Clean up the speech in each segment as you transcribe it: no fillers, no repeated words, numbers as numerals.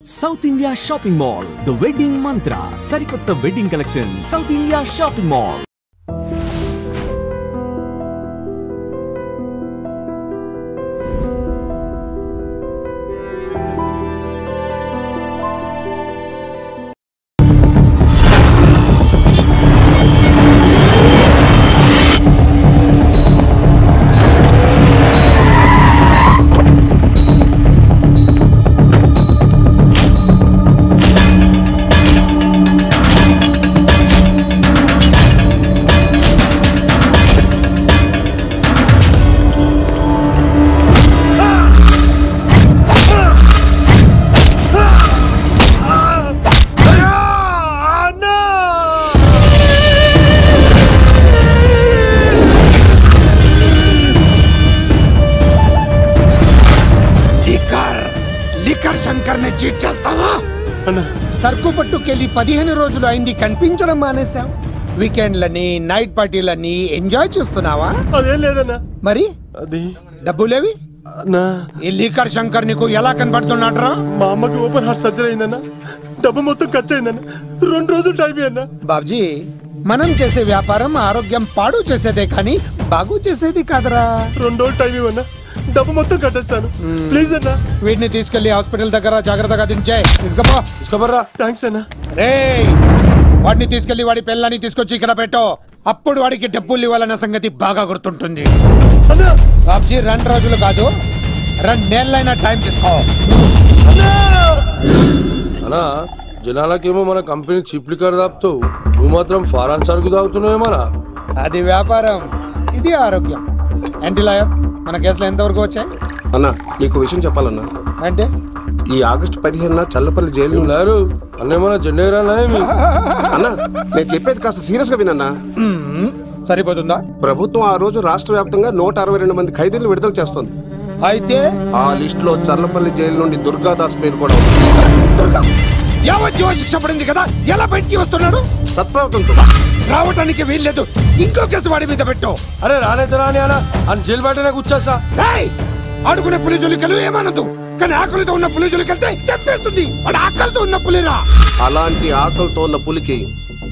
South India Shopping Mall, the wedding mantra. Sarikotta wedding collection. South India Shopping Mall. Shankar ని cheat చేస్తావా అన్న? సరుకు పట్టుకెళ్ళి 15 రోజులు అయింది, కనిపించడం మానేశాం. వీకెండ్లని నైట్ పార్టీలని ఎంజాయ్ చేస్తున్నావా? అదేం లేదన్నా. మరి అది డబ్బులేవి? ఈ లీకర్ శంకర్ నీకు ఎలా కనబడుతున్నాడ్రా? మా అమ్మకి ఓపెన్ హార్ట్ సర్జరీ అయిందన్న, డబ్బు మొత్తం ఖర్చు అయిందన్న. 2 రోజులు టైం అన్న. బాబ్జీ, మనం చేసే వ్యాపారం ఆరోగ్యం పాడు చేసేదే కానీ బాగు చేసేది కాదరా. 2 రోజులు టైం ఇవ్వన్నా, డబ్బు మొత్తం కట్టేస్తాను. ప్లీజ్ అన్న. వీడిని తీసుకెళ్లి హాస్పిటల్ దగ్గర జాగ్రత్తగా దించే. తీసుకోబోరా. థ్యాంక్స్ అన్న. రేయ్, వాడిని తీసుకెళ్లి వాడి పిల్లని తీసుకొచ్చి ఇక్కడ పెట్టు. అప్పుడు వాడికి డబ్బులు ఇవ్వాలన్న సంగతి బాగా గుర్తుంటుంది. బాబ్జీ, 2 రోజులు కాదు, 2 నెలలైనా టైం తీసుకో. అన్నా, జనాలకేమో మన కంపెనీ చీప్ లిక్కర్ తాపుతావు, నువ్వు మాత్రం ఫారెన్ సరుకు తాగుతున్నావేమన్నా? అది వ్యాపారం, ఇది ఆరోగ్యం. ఏంటి లాయర్, మన కేసులో ఎంతవరకు వచ్చాయి? అన్నా, నీకు విషయం చెప్పాలన్నా. అంటే ఈ ఆగస్టు 15న చల్లపల్లి జైలు లేరు అన్నేమన్నా జెండేరా అన్నా, నేను చెప్పేది కాస్త సీరియస్ గా వినన్నా. సరిపోతుందా? ప్రభుత్వం ఆ రోజు రాష్ట్ర వ్యాప్తంగా 162 మంది ఖైదీలను విడుదల చేస్తోంది. అయితే ఆ లిస్ట్ లో చల్లపల్లి జైలు నుండి దుర్గాదాస్ పేరు కూడా ఉంది. యావజ్జీవ శిక్ష పడింది కదా, ఎలా బయటికి వస్తున్నాడు? సత్ప్రవర్తనతో రావటానికి వీల్లేదు, ఇంకో కేసు వాడి మీద పెట్టు. అరే రానైతే రాని అన్న, అని జైలు బయటనే కూర్చోసా. ఆడుకునే పులిజులికలు ఏమనదు, కానీ ఆకలితో ఉన్న పులిజులికెళ్తే చంపేస్తుంది. వాడు ఆకలితో ఉన్న పులిరా. అలాంటి ఆకలితో ఉన్న పులికి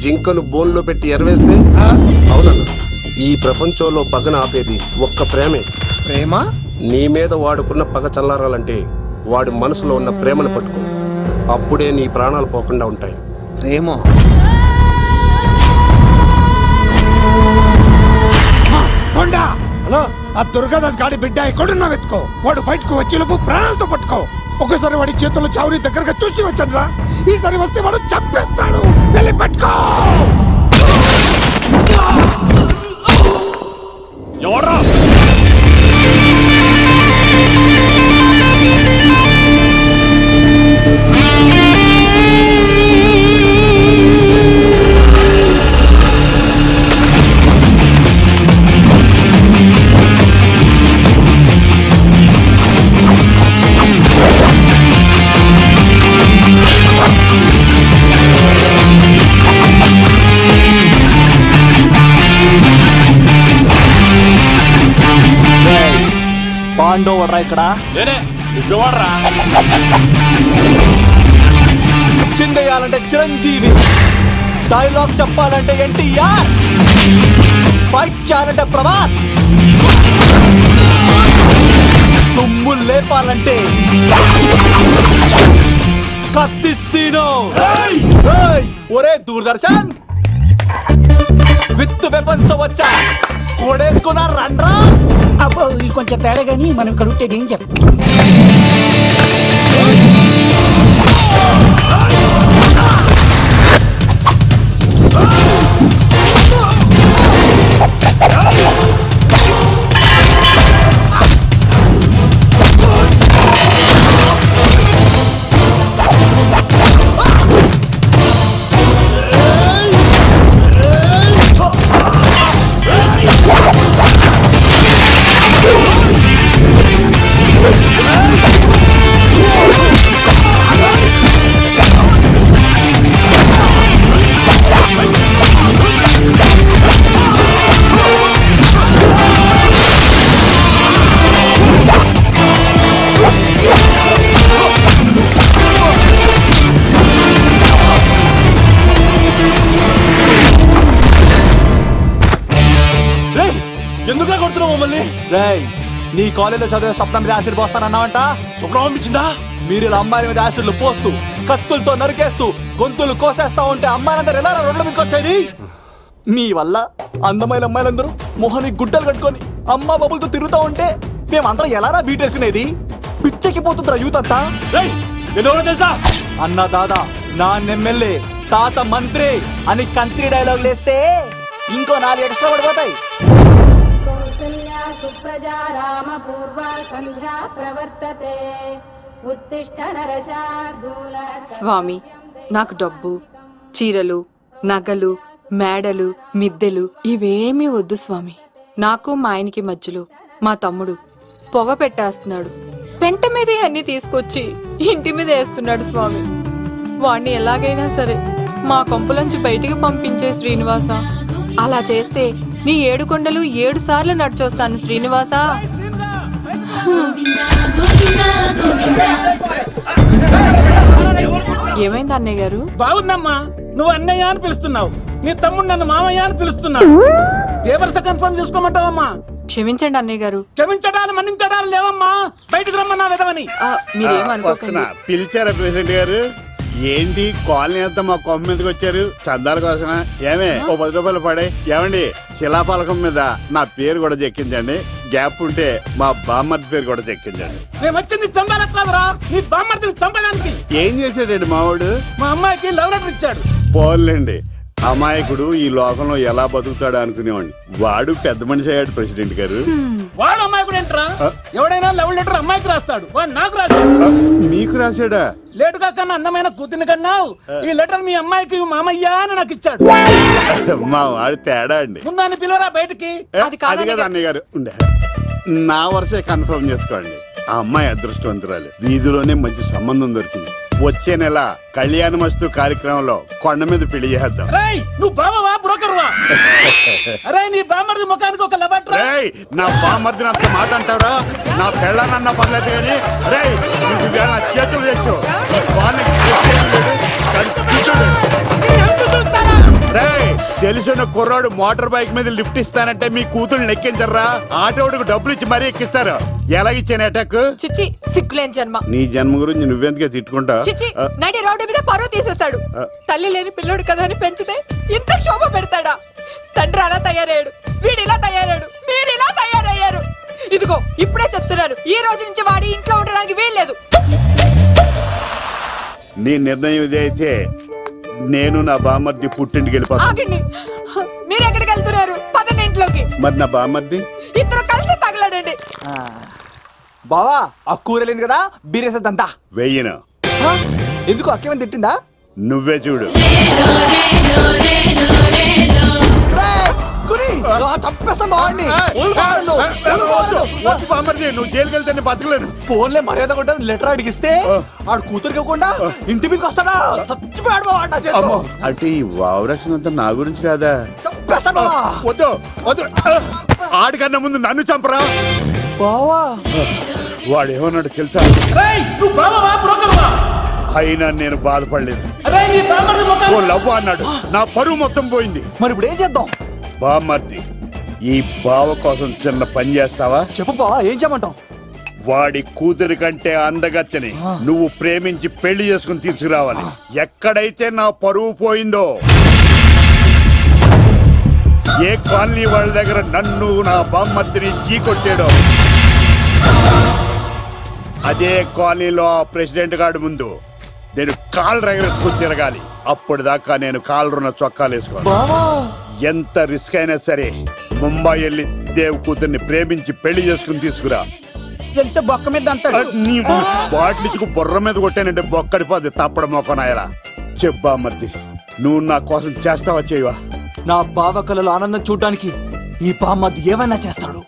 జింకను బోన్లో పెట్టి ఎరవేస్తే అవునన్నా, ఈ ప్రపంచంలో పగన ఆపేది ఒక్క ప్రేమే. ప్రేమ? నీ మీద వాడుకున్న పగ చల్లారాలంటే వాడి మనసులో ఉన్న ప్రేమను పట్టుకో, అప్పుడే నీ ప్రాణాలు పోకుండా ఉంటాయి. ప్రేమ? ఆ దుర్గాదాస్ గాడి బిడ్డ ఎక్కడున్నా వెతుకో, వాడు బయటకు వచ్చేలోపు ప్రాణాలతో పట్టుకో. ఒకసారి వాడి చేతుల్లో చావుని దగ్గరగా చూసి వచ్చానురా, ఈసారి వస్తే వాడు చంపేస్తాడు. వెళ్ళి పట్టుకో. ఎవరా? పాండవర్రా ఇక్కడ? చిందేయాలంటే చిరంజీవి, డైలాగ్ చెప్పాలంటే ఎన్టీఆర్, ఫైట్ చేయాలంటే ప్రభాస్, తుమ్ము లేపాలంటే కత్తిసీను. ఒరే దూరదర్శన్, విత్ వెపన్స్ తో వచ్చా, ఓడేసుకున్నా రండ్రా. అబ్బో, ఇది కొంచెం తేడా కానీ మనం ఇక్కడ ఉంటేది ఏం చెప్పు. రేయ్ నీ కాలేజీలో చదివే స్వప్నం మీద యాసిడ్ పోస్తానన్నావంట. శుభ్రం ఇచ్చిందా? మీరు ఇలా అమ్మాయిల మీద యాసిడ్లు పోస్తూ కత్తులతో నరికేస్తూ గొంతులు కోసేస్తా ఉంటే అమ్మాయిలందరూ ఎలా రోడ్ల మీదకి వచ్చేది? నీ వల్ల అందమైన అమ్మాయిలందరూ మొహానికి గుడ్డలు కట్టుకొని అమ్మా బాబులతో తిరుగుతా ఉంటే మేమందరం ఎలారా బీటేసుకునేది? పిచ్చెక్కి పోతుందిరా యూత్ అంతా. తెలుసా? అన్న దాదా నా ఎమ్మెల్యే తాత మంత్రి అని కంత్రి డైలాగ్ లేస్తే ఇంకో 4 ఎక్స్ట్రా పడిపోతాయి. స్వామి నాకు డబ్బు, చీరలు, నగలు, మేడలు, మిద్దెలు ఇవేమీ వద్దు స్వామి. నాకు మా ఆయనకి మధ్యలో మా తమ్ముడు పొగ పెట్టేస్తున్నాడు. పెంట మీద అన్ని తీసుకొచ్చి ఇంటి మీద వేస్తున్నాడు స్వామి. వాణ్ణి ఎలాగైనా సరే మా కొంపులోంచి బయటికి పంపించే శ్రీనివాస. అలా చేస్తే నీ 7 కొండలు 7 సార్లు నడిచొస్తాను శ్రీనివాస. ఏమైంది అన్నయ్య గారు? బాగుందమ్మా, నువ్వు అన్నయ్య అని పిలుస్తున్నావు, నీ తమ్ముడు నన్ను మామయ్య అని పిలుస్తున్నాడు. ఏ వరుస కన్ఫర్మ్ చేసుకోమంటావమ్మా? క్షమించండి అన్నయ్య గారు. క్షమించడాలు మన్నించడాలు లేవమ్మా, బయటకు రమ్మన్నా విధవని. మీరేమనుకోకండి. పిలిచారా ప్రెసిడెంట్ గారు? ఏంటి కాలనీ అంతా మా కొమ్మ మీదకి వచ్చారు? చందాల కోసమా? ఏమే ఓ 10 రూపాయలు పడే. ఏమండి శిలాపాలకం మీద నా పేరు కూడా చెక్కించండి. గ్యాప్ ఉంటే మా బామ్మర్ది పేరు కూడా చెక్కించండి. నేను వచ్చింది చందాలకు కాదురా, నీ బామ్మర్దిని చంపడానికి. ఏం చేశాడండి మావాడు? మా అమ్మాయికి లవ్ లెటర్ ఇచ్చాడు. పోన్లేండి, అమాయకుడు ఈ లోకంలో ఎలా బతుకుతాడు అనుకునేవాడిని. వాడు పెద్ద మనిషి అయ్యాడు ప్రెసిడెంట్ గారు. వాడు అమ్మాయికుడు ఏంట్రా? ఎవడైనా లవ్ లెటర్ అమ్మాయికి రాస్తాడు, వాడు నాకు రాశాడు. మీకు రాశాడా? లేటుగా కన్నా అందమైన కూతుని కన్నావు, ఈ లెటర్ మీ అమ్మాయికి మామయ్య అని నాకు ఇచ్చాడు. మా వాడు తేడా అండి. ముందాన్ని పిలవరా బయటికి. అది కదా అన్నయ్య గారు. ఉండే నా వరుసే కన్ఫర్మ్ చేసుకోండి. ఆ అమ్మాయి అదృష్టవంతురాలు, వీధిలోనే మంచి సంబంధం దొరికింది. వచ్చే నెల కళ్యాణమస్తు కార్యక్రమంలో కొండ మీద పెళ్లి చేద్దాం. నువ్వు బావా బ్రోకర్ వా? అరే నీ బామ్మర్ది ముఖానికి ఒక లెటర్. నా బామ్మర్దిని అంత మాట అంటారా? నా పెళ్ళనన్నా పర్లేదు కానీ రేయ్ నా చేతులు తెచ్చు. తెలిసిన కుర్రాడు మోటార్ బైక్ మీద లిఫ్ట్ ఇస్తానంటే మీ కూతురు ఎక్కించరా? ఆటోడికి డబ్బులు ఇచ్చి మరీ ఎక్కిస్తారు. ఎలాగిచ్చాను అటాక్? చిచ్చి సిగ్గులేని జన్మ. నీ జన్మ గురించి నువ్వెందుకే తిట్టుకుంటా? చిచ్చి నడి రోడ్డు మీద పరువు తీసేస్తాడు. తల్లి లేని పిల్లోడు కదా అని పెంచితే ఇంత క్షోభ పెడతాడా? తండ్రి అలా తయారయ్యాడు, వీడు ఇలా తయారయ్యాడు, మీరు ఇలా తయారయ్యారు. ఇదిగో ఇప్పుడే చెప్తున్నాను, ఈ రోజు నుంచి వాడి ఇంట్లో ఉండడానికి వీల్లేదు. నీ నిర్ణయం ఇదే అయితే నేను నా బామ్మర్ది పుట్టింటికి వెళ్ళిపోతాను. మీరు ఎక్కడికి వెళ్తున్నారు? పదండి ఇంట్లోకి. మరి నా బామ్మర్ది? ఇద్దరు కలిసి తగలడండి. బావా ఆ కూరలేదు కదా, బీరేసేద్దంతా. వెయ్యను. ఎందుకు అక్కేమని తిట్టిందా? నువ్వే చూడు. నువ్వు జైలుకి వెళ్తే బతకలేను. ఫోన్లే మర్యాద కొట్టా లెటర్ అడిగిస్తే ఆడు కూతురికి ఇవ్వకుండా ఇంటి మీదకి వస్తాడా? చచ్చిపోయాడు బావ. అంటే ఈ వావరక్షణ అంతా నా గురించి కాదా? చంపేస్తాను. వద్దు వద్దు, ఆడికన్నా ముందు నన్ను చంపరా బావా. వాడు ఏమన్నాడు తెలుసా? అయినా నేను బాధపడలేదు. ఓ లవ్ అన్నాడు, నా పరువు మొత్తం పోయింది. మరి ఇప్పుడు ఏం చేద్దాం? బామ్మర్ది, ఈ బావ కోసం చిన్న పని చేస్తావా? చెప్పు బావా, ఏం చేయమంటావు? వాడి కూతురి కంటే అందగత్తెని నువ్వు ప్రేమించి పెళ్లి చేసుకుని తీసుకురావాలి. ఎక్కడైతే నా పరువు పోయిందో, ఏ కాలనీ వాళ్ళ దగ్గర నన్ను నా బామ్మర్దిని చీకొట్టాడో, అదే కాలనీలో ఆ ప్రెసిడెంట్ గారి ముందు నేను కాళ్ళు రగరేసుకుని తిరగాలి. అప్పుడు దాకా నేను కాళ్ళున్న చొక్కాలు వేసుకోవాలి. ఎంత రిస్క్ అయినా సరే ముంబై వెళ్ళి దేవ్ కూతుర్ని ప్రేమించి పెళ్లి చేసుకుని తీసుకురా. తెలిస్తే బొక్క మీద అంటాడు. నీ బాటిలిచ్చుకు బుర్ర మీద కొట్టానంటే బొక్కడిపోద్ది తప్పడం మొక్కనాయలా. చెప్పా మర్ది, నువ్వు నా కోసం చేస్తావా చేయవా? నా బావ కళలో ఆనందం చూడడానికి ఈ బామ్మది ఏమైనా చేస్తాడు.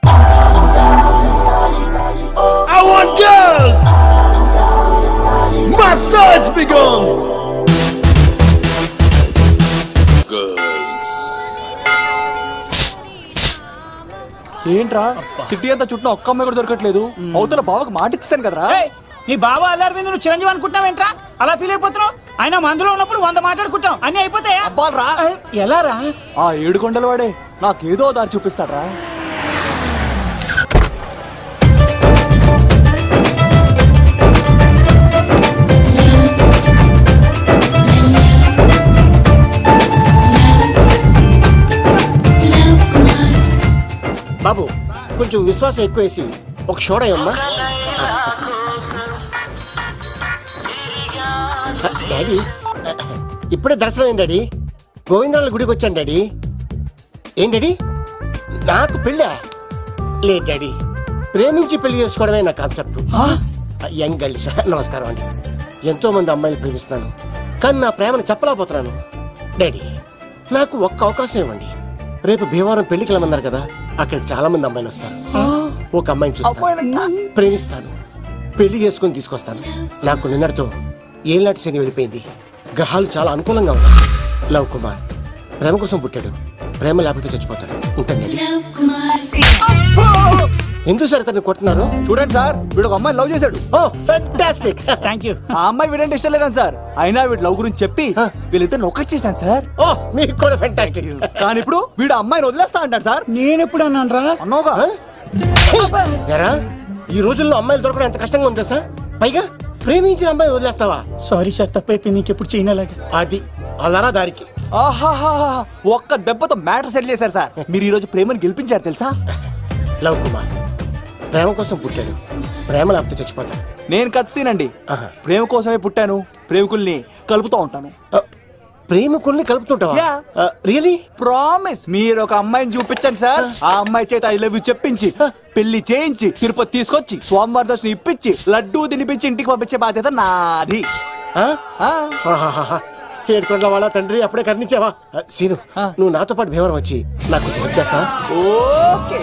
I want girls! My search begun! Girls. ఏంట్రా సిటీ అంతా చుట్టూ ఒక్క అమ్మాయి కూడా దొరకట్లేదు. అవతల బావకు మాట ఇస్తాను కదరా. నీ బావ అల్లరి నువ్వు చిరంజీవి అనుకుంటున్నావేంట్రా? అలా ఫీల్ అయిపోతున్నావు? ఆయన మందులో ఉన్నప్పుడు 100 మాట్లాడుకుంటాం, అన్ని అయిపోతాయా? ఎలా రా? ఆ 7 కొండల వాడే నాకేదో దారి చూపిస్తాడ్రా. కొంచెం విశ్వాసం ఎక్కువేసి ఒక షోడయ్యమ్మా. డాడీ ఇప్పుడే దర్శనం ఏంటి డాడీ? గోవిందరాల గుడికి వచ్చాను డాడీ. ఏం డాడీ నాకు పెళ్ళా? లేదు డాడీ, ప్రేమించి పెళ్లి చేసుకోవడమే నా కాన్సెప్ట్. యంగ్ గర్ల్స్ నమస్కారం అండి. ఎంతో మంది అమ్మాయిలు ప్రేమిస్తున్నాను, కానీ నా ప్రేమను చెప్పలేకపోతున్నాను. డాడీ నాకు ఒక్క అవకాశం ఇవ్వండి. రేపు భీమవరం పెళ్లికి వెళ్ళమన్నారు కదా, అక్కడికి చాలా మంది అమ్మాయిలు వస్తారు. ఒక అమ్మాయిని చూస్తాను, ప్రేమిస్తాను, పెళ్లి చేసుకుని తీసుకొస్తాను. నాకు నిన్నటితో ఏళ్ళనాటి శని వెళ్ళిపోయింది. గ్రహాలు చాలా అనుకూలంగా ఉన్నాయి. లవ్ కుమార్ ప్రేమ కోసం పుట్టాడు, ప్రేమ లేకపోతే చచ్చిపోతాడు. ఉంటానండి. ఎందుకు సార్ తను కొడుతున్నారు? చూడండి సార్, వీడు ఒక అమ్మాయి లవ్ చేశాడు. Oh fantastic. Thank you. ఆ అమ్మాయి వీడంటే ఇష్టం లేదని సార్, అయినా వీడు లవ్ గురించి చెప్పి వీళ్ళిద్దరు ఒకటి చేశాను సార్. ఓ మీకు కూడా ఫెంటాస్టిక్. కానీ ఇప్పుడు వీడు అమ్మాయిని వదిలేస్తా అంటాడు సార్. నేను ఎప్పుడు అన్నాను రా? అన్నోగా ఎరా ఈ రోజుల్లో అమ్మాయిలు దొరకడం ఎంత కష్టంగా ఉందా సార్? పైగా ప్రేమించిన అమ్మాయి వదిలేస్తావా? సారీ సార్, తప్పైపోయింది. ఇంకెప్పుడు చేయనలాగా. అది అలారా దారికి. ఆహాహా, ఒక్క దెబ్బతో మ్యాటర్ సెటిల్ చేశారు సార్. మీరు ఈ రోజు ప్రేమను గెలిపించారు తెలుసా? లవ్ కుమార్ ప్రేమ కోసం పుట్టాడు, ప్రేమ లేకపోతే చచ్చిపోతాడు. నేను కత్సీనండి. ప్రేమ కోసమే పుట్టాను, ప్రేమికుల్ని కలుపుతూ ఉంటాను. ప్రేమికుల్ని కలుపుతుంటావా? రియలీ? ప్రామిస్. మీరు ఒక అమ్మాయిని చూపించండి సార్, ఆ అమ్మాయి చేత ఐ లవ్ యూ చెప్పించి పెళ్లి చేయించి తిరుపతి తీసుకొచ్చి స్వామివారి దర్శనం ఇప్పించి లడ్డూ తినిపించి ఇంటికి పంపించే బాధ్యత నాది. ఏడుకొండల వాళ్ళ తండ్రి అప్పుడే కర్ణించావా? సీను నువ్వు నాతో పాటు భీమవరం వచ్చి నాకు కొంచెం హెల్ప్ చేస్తావా? ఓకే.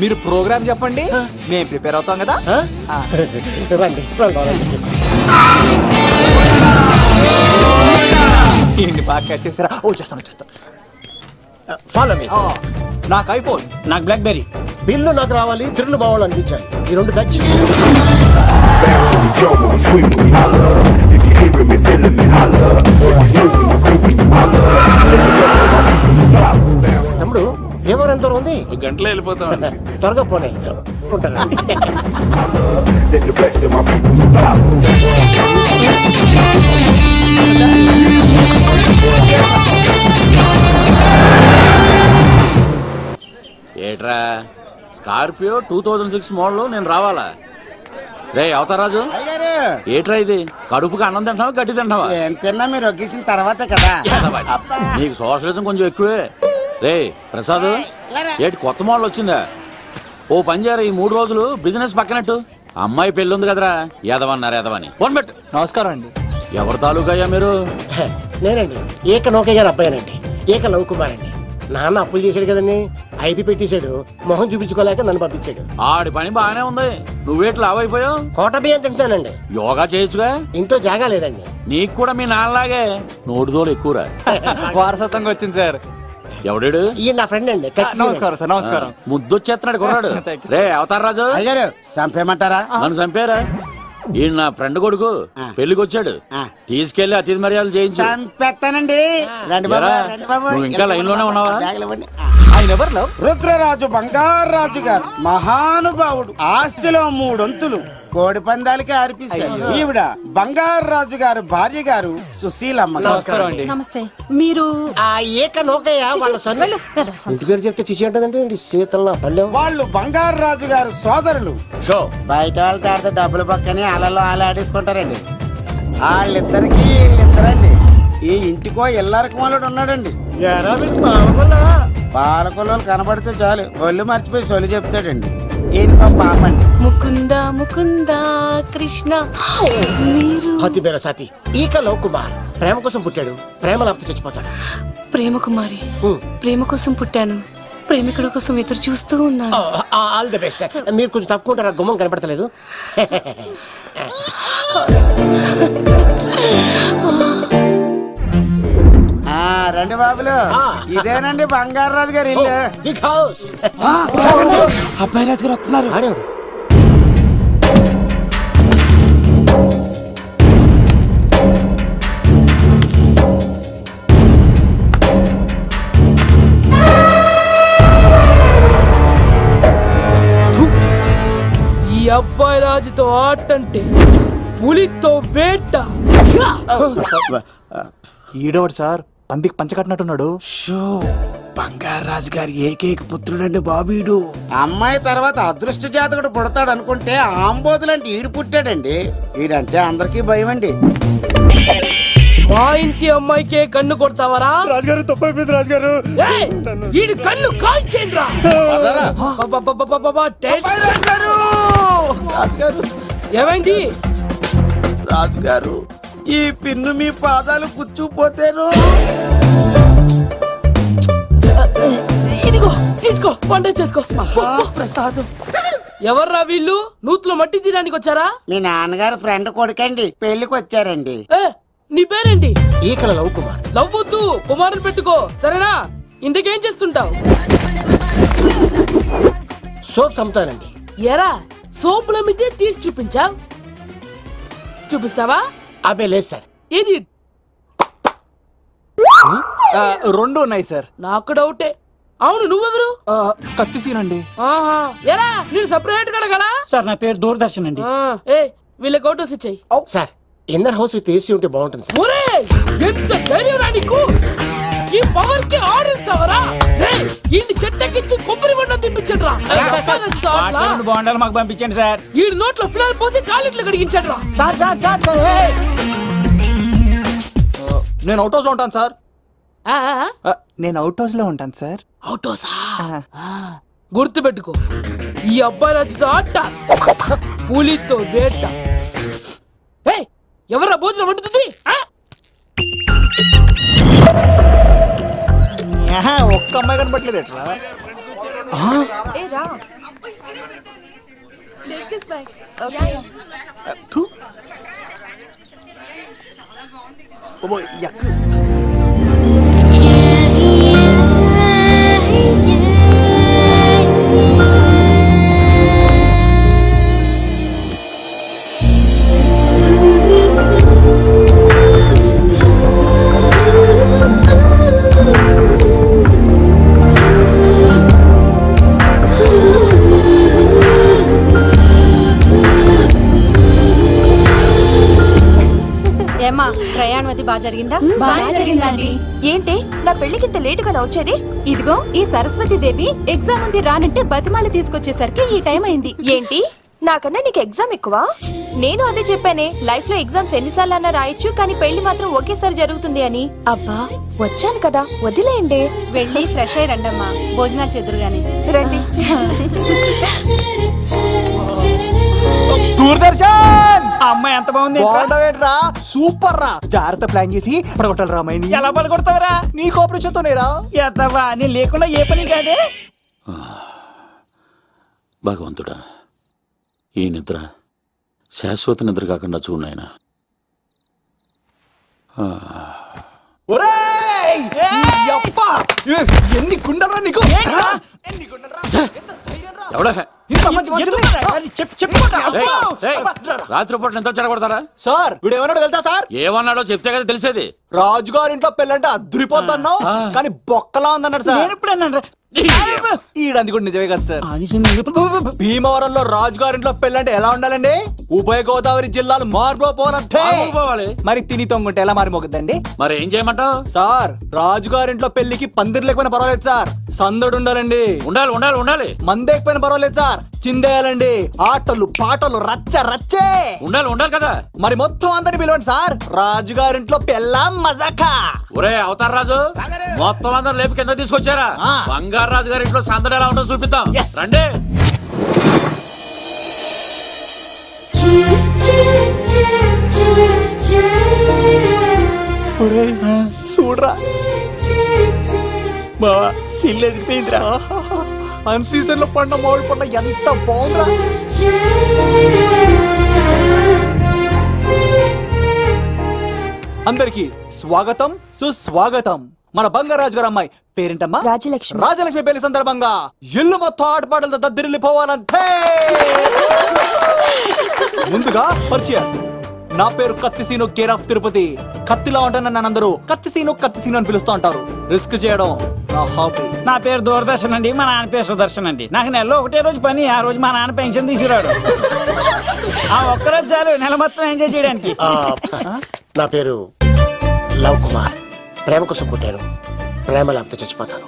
మీరు ప్రోగ్రామ్ చెప్పండి, మేము ప్రిపేర్ అవుతాం కదా. రండి ఏంటి బాగా క్యాచ్ చేసారా? ఓ చేస్తాను చేస్తాను. Follow me. నాకు ఐఫోన్, నాకు బ్లాక్ బెర్రీ. బిల్లు నాకు రావాలి, తిరులు మా వాళ్ళు అందించాలి. ఈ రెండు ఖర్చు. తమ్ముడు భీమవరం ఎంత దూరం ఉంది? గంటలో వెళ్ళిపోతాం. త్వరగా పోనీ. ఏట్రా స్కార్పియో 2006 మోడల్ నేను రావాలా? రే అవతారాజు, ఏట్రా ఇది? కడుపుకి అన్నం తింటావా గడ్డి తింటావా? తిన్నా మీరు ఒగ్గేసిన తర్వాతే కదా. నీకు సోషలిజం కొంచెం ఎక్కువే. రే ప్రసాద్, ఏటి కొత్త మోడల్ వచ్చిందా? ఓ పని చేయరా, ఈ 3 రోజులు బిజినెస్ పక్కనట్టు. అమ్మాయి పెళ్ళి ఉంది కదరా, ఎదవన్నారు ఎదవని. ఫోన్ పెట్టు. నమస్కారం అండి. ఎవరి తాలూకయ్యా మీరు? నేనండి, ఏక నౌకయ్య గారు అబ్బాయినండి. ఏక లవ్ కుమార్ అండి. నాన్న అప్పులు చేశాడు కదండి, ఐపీ పెట్టేశాడు. మొహం చూపించుకోలేక నన్ను పంపించాడు. ఆడి పని బాగానే ఉంది, నువ్వేట్లు లావైపోయావు. కోట బియ్యం తింటానండి. యోగా చేయొచ్చుగా. ఇంట్లో జాగా లేదండి. నీకు కూడా మీ నాన్నలాగే నోటిదోలు ఎక్కువరా. వారసత్వంగా వచ్చింది సార్. ఎవడాడు? ఈయన నా ఫ్రెండ్ అండి. నమస్కారం సార్. నమస్కారం. ముద్దొచ్చేస్తున్నాడు కొన్నాడు. రే అవతార్ రాజు, చంపేయమంటారా? నన్ను చంపారా? ఈయన నా ఫ్రెండ్ కొడుకు, పెళ్లికి వచ్చాడు. తీసుకెళ్లి అతిథి మర్యాదలు చేయించు. చంపేస్తానండి. నువ్వు ఇంకా లైన్ లోనే ఉన్నావా? ఆయన ఎవరు? రుద్రరాజు బంగారాజు గారు, మహానుభావుడు. ఆస్తిలో 3 వంతులు కోడి పందాలకి అర్పిస్తారు. ఈవిడ బంగారాజు గారు భార్య గారు సుశీలమ్మ. నమస్కారం అండి. నమస్తే. మీరు ఆ ఏక నౌకయ్య వాళ్ళ సొంత ఇంటి పేరు చెప్తే చిచి ఉంటుందంటే శీతల పల్లెం. వాళ్ళు బంగారాజు గారు సోదరులు. షో బయట వాళ్ళతో ఆడితే డబ్బులు పక్కనే అలలో ఆడేసుకుంటారండి. వాళ్ళిద్దరికి వీళ్ళిద్దరండి. ఈ ఇంటికో ఇల్లరకం వాళ్ళు ఉన్నాడండి. పాలకొల్లు కనబడితే చాలు ఒళ్ళు మర్చిపోయి సొలి చెప్తాడండి. ఈయనకో పాపండి. ముకుంద ముకుంద కృష్ణ. మీరు హతిబేర సాతి. ఈక లవ్ కుమార్ ప్రేమ కోసం పుట్టాడు, ప్రేమ లేకపోతే చచ్చిపోతాడు. ప్రేమ కుమారి, ప్రేమ కోసం పుట్టాను, ప్రేమికుడు కోసం ఎదురు చూస్తూ ఉన్నాను. All the best. మీరు కొంచెం తప్పుకుంటారా? గుమ్మం కనపడతలేదు. రండి బాబులు, ఇదేనండి బంగారాజు గారి ఇల్లు. Big house. అబ్బాయి రాజు గారు వస్తున్నారు. ఈ అబ్బాయి రాజుతో ఆటంటే పులితో వేట. ఈడోడు సార్ పందికి పంచ కట్టినట్టున్నాడు. బంగారాజు గారి ఏకైక పుత్రుడండి బాబీడు. అమ్మాయి తర్వాత అదృష్ట జాతకుడు పుడతాడు అనుకుంటే ఆంబోతులంటే ఈడు పుట్టాడండి. ఈడంటే అందరికీ భయం అండి. మా ఇంటి అమ్మాయికే కన్ను కొడతావరా? రాజుగారు తప్పైపోయింది రాజుగారు. ఈడు కన్ను కాల్చేయండి రా. ఏమైంది రాజుగారు? ఈ పిన్ను మీ పాదాలు కూర్చుపోతేను. ఇదిగో తీసుకో, వంట చేసుకో. ప్రసాదం. ఎవర్రా వీళ్ళు? నూతులో మట్టి తీయడానికి వచ్చారా? మీ నాన్నగారు ఫ్రెండ్ కొడుకండి, పెళ్లికి వచ్చారండి. నీ పేరేంటి? ఈకల లవ్ కుమార్. లవ్వొద్దు, కుమారుని పెట్టుకో సరేనా? ఇంతకేం చేస్తుంటావు? సోప్స్ అమ్ముతానండి. ఎరా సోపుల మీద తీసి చూపించావు? చూపిస్తావా? అబ్బే లేదు సార్. ఏది? రెండు ఉన్నాయి సార్. నాకు డౌటే. అవును, నువ్వెవరు? కత్తిసీనండి. ఆహా, ఎరా నేను సపరేట్ కడగలా? సార్ నా పేరు దూరదర్శన్ అండి. ఏ వీళ్ళకి అవుటోస్ ఇచ్చాయి. Sir inner house with AC ఉంటే బాగుంటుంది సార్. ఒరే ఎంత ధైర్యం రా నీకు! ఈ పవర్ కి ఆర్డర్ ఇస్తావరా? ఈ చెట్టెక్కించి కొబ్బరి బండ తినిపించండి రా. బాండాలు మాకు పంపించండి సార్. ఈ నోట్లో ఫినాల్ పోసి టాయిలెట్లు కడిగించండి రా. సార్ సార్ సార్ నేను అవుట్ హౌస్ లో ఉంటాను సార్. నేను అవుట్ హౌస్ లో ఉంటాను సార్. అవుట్ హౌసా? గుర్తు పెట్టుకో, ఈ అబ్బాయి రాజుతో ఆట, పులితో వేట. ఎవరా భోజనం వండుతుంది? ఒక్క అమ్మాయి కనపట్లేదు ఎట్లా? ఏమ్మా ప్రయాణం అది బాగా జరిగిందా? బాగా జరిగిందండి. ఏంటి నా పెళ్లికి ఇంత లేటుగా వచ్చేది? ఇదిగో ఈ సరస్వతి దేవి ఎగ్జామ్ ఉంది రానంటే బతిమాలి తీసుకొచ్చేసరికి ఈ టైం అయింది. ఏంటి నాకన్నా నీకు ఎగ్జామ్ ఎక్కువ? నేను అదే చెప్పానే, లైఫ్ లో ఎగ్జామ్స్ ఎన్నిసార్లు అన్నా రాయొచ్చు, కానీ పెళ్లి మాత్రం ఒకేసారి జరుగుతుంది అని. అబ్బా వచ్చాను కదా వదిలేయండి. వెళ్ళి ఫ్రెష్ అయ్యి రండమ్మా, భోజనాలు చెదురు గాని రండి. దూరదర్శన్ అమ్మాయి ఎంత బాగుంది. బాగుండవేట్రా? సూపర్ రా. జాగ్రత్త ప్లాన్ చేసి పడగొట్టాలి రామాయణి. ఎలా పడగొడతావరా? నీ కోఆపరేషన్ తోనేరా. ఎత్తవా నీ లేకుండా ఏ పని కాదే. భగవంతుడా, ఈ నిద్ర శాశ్వత నిద్ర కాకుండా చూడాయన. ఎన్ని గుండెలరా నీకు? రాత్రిపూట నిద్ర చెడగొడతారా సార్? వీడు ఏమన్నాడు తెలుసా సార్? ఏమన్నాడో చెప్తే కదా తెలిసేది. రాజుగారింట్లో పెళ్ళంటే అద్దరిపోతున్నావు, కానీ బొక్కలా ఉందన్నాడు సార్. ఈడంది కూడా నిజమే కదా సార్. భీమవరంలో రాజుగారింట్లో పెళ్ళంటే ఎలా ఉండాలండి? ఉభయ గోదావరి జిల్లాలు మారిపోవాలి. మరి తిని తొంగుంటే ఎలా మారిపోతుందండి? మరి ఏం చేయమంటావు సార్? రాజుగారింట్లో పెళ్లికి పందిరి లేకపోయినా పర్వాలేదు సార్, సందడు ఉండాలండి. ఉండాలి ఉండాలి ఉండాలి. మందేకపోయినా పర్వాలేదు సార్, చిందేయాలండి. ఆటలు పాటలు రచ్చ రచ్చే ఉండాలి ఉండాలి కదా. మరి మొత్తం అందరిని పిలవండి సార్. రాజుగారింట్లో పెళ్ళాం మజాకా. ఒరే అవతార్ రాజు, మొత్తం అందరు లేపు కింద తీసుకొచ్చారా? బంగారు రాజు గారి ఇంట్లో సందడి ఎలా ఉంటుందో చూపిద్దాం రండి. చూడరా బావా, సిల్లు ఎదిరిపోయిందిరా. అన్ సీజన్ లో పండ మామిడి పండ ఎంత బాగుందిరా. అందరికి స్వాగతం సుస్వాగతం. మన బంగారాజు గారు అమ్మాయి పేరేంటమ్మా? రాజలక్ష్మి. రాజలక్ష్మి పెళ్లి సందర్భంగా ఇల్లు మొత్తం ఆటపాటలతో దద్దరిల్లిపోవాలంటే ముందుగా పరిచయం. నా పేరు కత్తిసీను, కేర్ ఆఫ్ తిరుపతి. కత్తిలా ఉంటాను నన్ను అందరూ కత్తిసీను కత్తిసీను అని పిలుస్తూ ఉంటారు. రిస్క్ చేయడం నా హాబీ. నా పేరు దూరదర్శన్ అండి, మా నాన్న పేరు సుదర్శన్ అండి. నాకు నెలలో ఒకటే రోజు పని, ఆ రోజు మా నాన్న పెన్షన్ తీసుకురాడు. ఆ ఒక్కరోజు చాలు నెల మొత్తం ఎంజాయ్ చేయడానికి. నా పేరు లవ్ కుమార్. ప్రేమ కోసం పుట్టాను, ప్రేమ లేకపోతే చచ్చిపోతాను.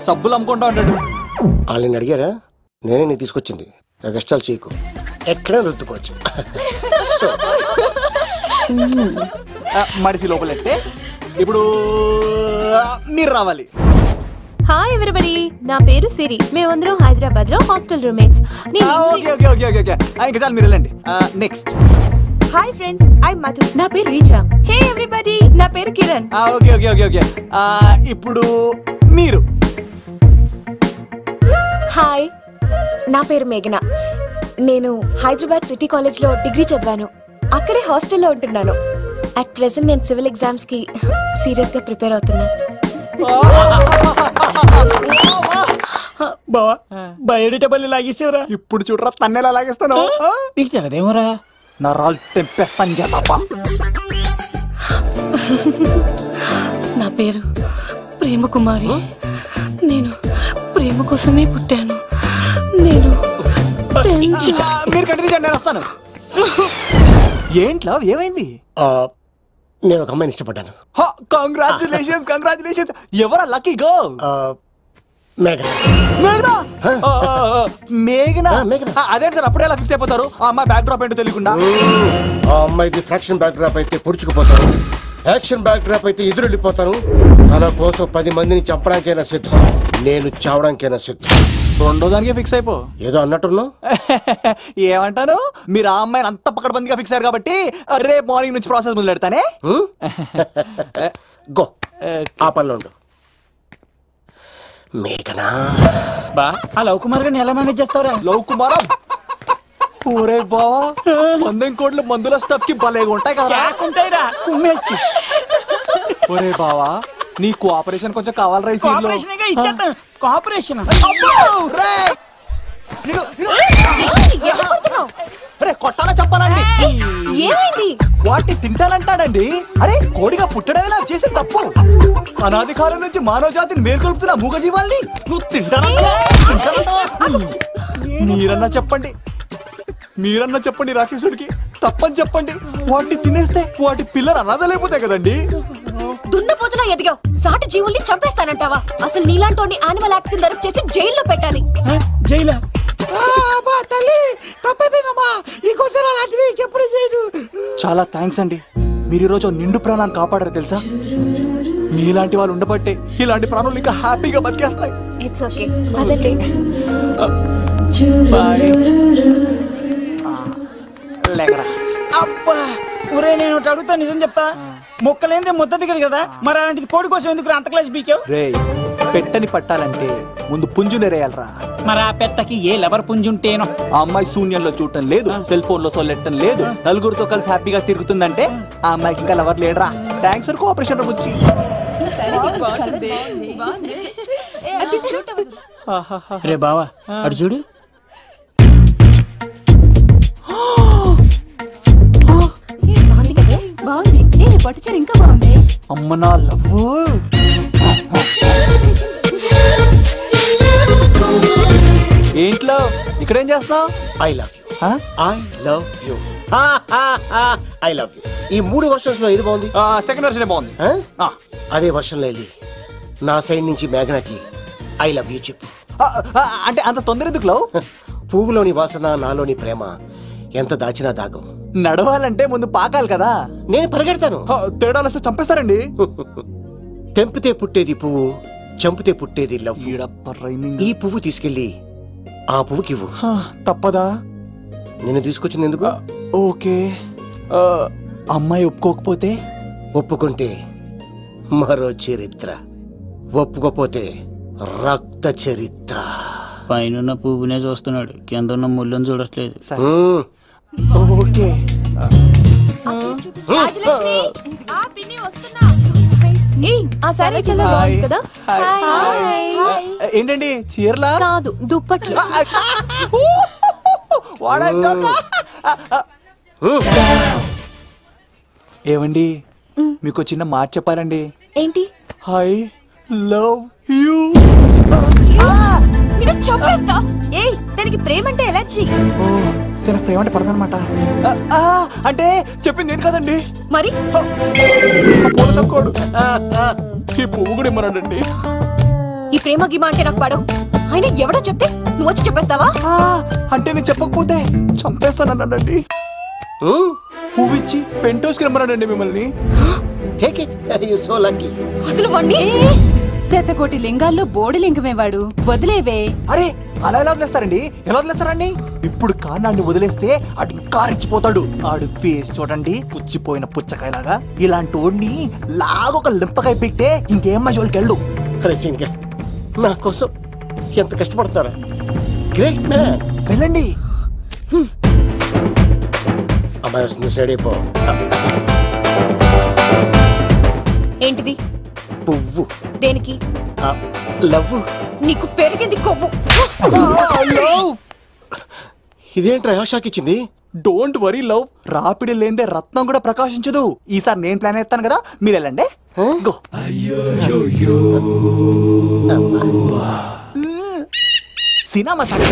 సబ్బులు అమ్ముకుంటా ఉంటాడు. వాళ్ళని అడిగారా? నేనే నీ తీసుకొచ్చింది. కష్టాలు చేయకు, ఎక్కడ రుద్దుకోవచ్చు. మడిసి లోపలెట్టే ఇప్పుడు మీరు రావాలి. హాయ్ ఎవ్రీబడి, నా పేరు సిరి. మేమందరం హైదరాబాద్ లో హాస్టల్ రూమ్మేట్స్. ఇంకా చాలు, మీరు వెళ్ళండి. Next. Hi friends, I Madhu. నా పేరు రీచా. హే ఎవ్రీబడి, నా పేరు కిరణ్. ఓకే. ఇప్పుడు మీరు. హాయ్, నా పేరు మేఘన. నేను హైదరాబాద్ సిటీ కాలేజ్ లో డిగ్రీ చదివాను. అక్కడే హాస్టల్లో ఉంటున్నాను. అట్ ప్రెసెంట్ నేను సివిల్ ఎగ్జామ్స్ కి సీరియస్ గా ప్రిపేర్ అవుతున్నా. బావా బయోడేటబుల్ లాగేసేవరా? ఇప్పుడు చూడరా తన్నెలా లాగేస్తాను. నీకు తెలదేమోరా? నా రాళ్ళు తెంపేస్తాను చేప. నా పేరు ప్రేమ కుమారి. నేను ప్రేమ కోసమే పుట్టాను. నేను మీరు కంటిన్యూ చేయండి, నేను వస్తాను. ఏంట్లో ఏమైంది? నేను ఒక అమ్మాయిని ఇష్టపడ్డాను. కంగ్రాచులేషన్స్. ఎవరా లక్కీ గర్ల్? మేఘనా. అదే సార్, అప్పుడే ఎలా ఫిక్స్ అయిపోతారు? ఆ అమ్మాయి బ్యాక్ డ్రాప్ ఏంటో తెలియకుండా. ఆ అమ్మాయిది ఫ్రాక్షన్ బ్యాక్ డ్రాప్ అయితే పొడుచుకుపోతాను, యాక్షన్ బ్యాక్ డ్రాప్ అయితే ఎదురెళ్ళిపోతాను. తన కోసం 10 మందిని చంపడానికైనా సిద్ధం, నేను చావడానికైనా సిద్ధం. రెండో దానికి ఫిక్స్ అయిపో. ఏదో అన్నట్టున్నావు. ఏమంటాను, మీరు ఆ అమ్మాయిని అంత పకడ్బందీగా ఫిక్స్ అయ్యారు కాబట్టి రేపు మార్నింగ్ నుంచి ప్రాసెస్ మొదలు పెడతానే. గో, ఆ పనిలో ఉండు. మేఘనా బా, ఆ లవ్ కుమార్ గారిని ఎలా మేనేజ్ చేస్తావురా? లవ్ కుమారం ఊరే బావా, 100 కోట్ల మందుల స్టఫ్ కి భలేగా ఉంటాయి కదా. ఉంటాయిరా, కుమ్మేచ్చి. ఒరే బావా, నీ కోఆపరేషన్ కొంచెం కావాలరా. ఇచ్చేస్తాను కోఆపరేషన్. కొట్టాలా చెప్పాలండి? ఏమైంది? వాటిని తింటానంటాడండి. అరే, కోడిగా పుట్టడమేలా చేసిన తప్పు. అనాది కాలం నుంచి మానవ జాతిని మేల్కొల్పుతున్న మూగజీవాల్ని నువ్వు తింటానంటావా? మీరన్నా చెప్పండి రాక్షసుడికి, తప్పని చెప్పండి. వాటిని తినేస్తే వాటి పిల్లలు అనాథలైపోతాయి కదండి. దున్నపోతులా ఎదిగావు, సాటి జీవుల్ని చంపేస్తానంటావా? అసలు నీలాంటి యానిమల్ యాక్ట్ కింద అరెస్ట్ చేసి జైల్లో పెట్టాలి. జైలా? చాలా థ్యాంక్స్ అండి, మీరు ఈరోజు నిండు ప్రాణాన్ని కాపాడారు తెలుసా. మీలాంటి వాళ్ళు ఉండబట్టే ఇలాంటి ప్రాణులు ఇంకా హ్యాపీగా బతికేస్తాయి. ఇట్స్ ఓకే, పదండి. అబ్బా, ఒరే నేను ఒకటి అడుగుతా, నిజం చెప్తా. మొక్కలేందే ముద్ద దిగదు కదా, మరి అలాంటిది కోడి కోసం ఎందుకు అంత క్లాస్ బీకావు? రే, పెట్టని పట్టాలంటే ముందు పుంజునేరేయాలరా. మరి ఆ పెట్టకి ఏ లవర్ పుంజుంటేనో. ఆ అమ్మాయి శూన్యంలో చూడటం లేదు, సెల్ ఫోన్ లో సొల్లెట్టడం లేదు, నలుగురితో కలిసి హ్యాపీగా తిరుగుతుందంటే ఆ అమ్మాయికి ఇంకా లవర్ లేడరా. థ్యాంక్స్ ఫర్ కోఆపరేషన్ గురించి. రే బావా, అడు చూడు. బాగుంది, పట్టుచారు ఇంకా బాగుంది. అమ్మ నా లవ్. ఏంట్లో ఇక్కడేం చేస్తున్నావు? I love you. I love you. I love you. ఈ 3 వర్షన్స్ లో ఏది బాగుంది? సెకండ్ వర్షన్ బాగుంది. అదే వర్షంలో వెళ్ళి నా సైడ్ నుంచి మేఘనాకి ఐ లవ్ యూ చెప్పు. అంటే అంత తొందర ఎందుకు లవ్? పువ్వులోని వాసన, నాలోని ప్రేమ ఎంత దాచినా దాగం. నడవాలంటే ముందు పాకాలి కదా. నేను పరిగెడతాను. తేడాలు వస్తే చంపేస్తారండి. తెంపితే పుట్టేది పువ్వు, చంపితే పుట్టేది లవ్. ఈ పువ్వు తీసుకెళ్ళి ఆ పువ్వుకి ఇవ్వు. తప్పదా? నేను తీసుకొచ్చింది ఎందుకు? ఓకే. అమ్మాయి ఒప్పుకోకపోతే? ఒప్పుకుంటే మరో చరిత్ర, ఒప్పుకోపోతే రక్త చరిత్ర. పైన పువ్వునే చూస్తున్నాడు, కింద ఉన్న ముళ్ళని చూడట్లేదు. ఓకే. ఏంటండి చీరలా? కాదు, దుప్పట్లు. ఏమండి, మీకు చిన్న మాట చెప్పాలండి. ఏంటి? I love you. చంపేస్తా. ఏయ్, దానికి ప్రేమ అంటే ఎలర్జీ. తన ప్రేమ అంటే పడదనమాట. అంటే చెప్పింది ఏంటి కదండి. మరి ఈ పువ్వు కూడా ఇమ్మన్నాడండి. ఈ ప్రేమ గిమ అంటే నాకు పడవు. అయినా ఎవడో చెప్తే నువ్వు వచ్చి చెప్పేస్తావా? అంటే నేను చెప్పకపోతే చంపేస్తానండి. పువ్విచ్చి పెంటోస్కి రమ్మన్నాడండి మిమ్మల్ని. అసలు వాణ్ణి శతకోటి లింగాల్లో బోడి లింగమే వాడు. వదిలేవే. అరే అలా ఎలా వదిలేస్తారండి? ఎలా వదిలేస్తారండి? ఇప్పుడు కాన్నాన్ని వదిలేస్తే ఆడు ఇంకా రెచ్చిపోతాడు. ఆడు ఫేస్ చూడండి, పుచ్చిపోయిన పుచ్చకాయలాగా. ఇలాంటి వాడిని లాగొక లింపకాయ పెట్టే ఇంకేం మజోలికి వెళ్ళు. నా కోసం ఎంత కష్టపడతారా? Great man. వెళ్ళండి. అమ్మాయి వస్తుంది, సైడ్ అయిపో. ఏంటిది? పువ్వు. దేనికి? లవ్. నీకు పెరిగింది కొవ్వు. ఇదేంట్రా షాక్ ఇచ్చింది? డోంట్ వరీ లవ్, రాపిడి లేదే రత్నం కూడా ప్రకాశించదు. ఈసారి నేను ప్లాన్ ఎత్తాను కదా, మీరు వెళ్ళండి. గో. సినిమా సార్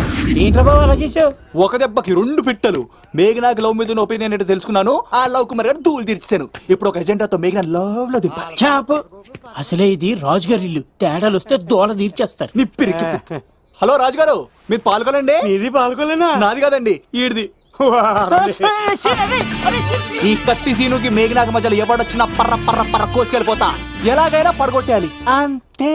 ఏంట్రా బాబు అలా చేసావు? ఒక దెబ్బకి 2 పిట్టలు. మేఘనాకి లవ్ మీద ఒపీనియన్ ఏంటో తెలుసుకున్నాను. ఆ లవ్ కు మరి ధూళి తీర్చాను. ఇప్పుడు ఒక ఎజెండాతో మేఘనా లవ్ లో దింపాలి. చాపు. అసలే ఇది రాజుగారి ఇల్లు. తేడాలు వస్తే దోళ తీర్చేస్తారు. నిప్పిరికి. హలో రాజుగారు, మీరు పాల్గొనండి. ఇది పాల్గొలేనా? నాది కాదండి, ఈడిది. ఈ కత్తి సీనుకి మేఘనాకి మధ్యలో ఎవడొచ్చినా పర్ర పర్ర పర్ర కోసుకెళ్ళిపోతా. ఎలాగైనా పడగొట్టాలి అంతే.